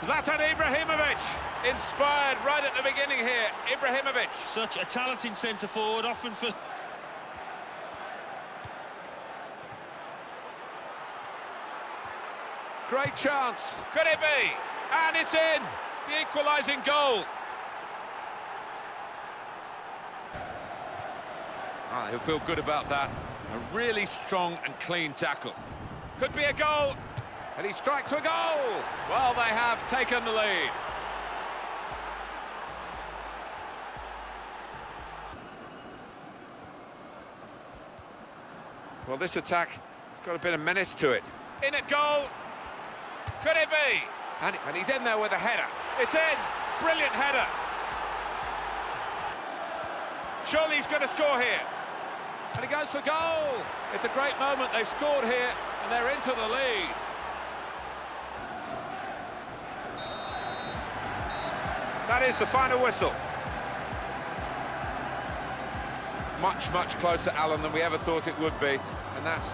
Zlatan Ibrahimovic, inspired right at the beginning here. Ibrahimovic. Such a talented centre-forward, often for... Great chance. Could it be? And it's in. The equalising goal. Ah, he'll feel good about that. A really strong and clean tackle. Could be a goal. And he strikes a goal. Well, they have taken the lead. Well, this attack has got a bit of menace to it. In at goal. Could it be? And he's in there with a header. It's in. Brilliant header. Surely he's going to score here. And he goes for goal. It's a great moment. They've scored here and they're into the lead. That is the final whistle. Much, much closer, Alan, than we ever thought it would be. And that's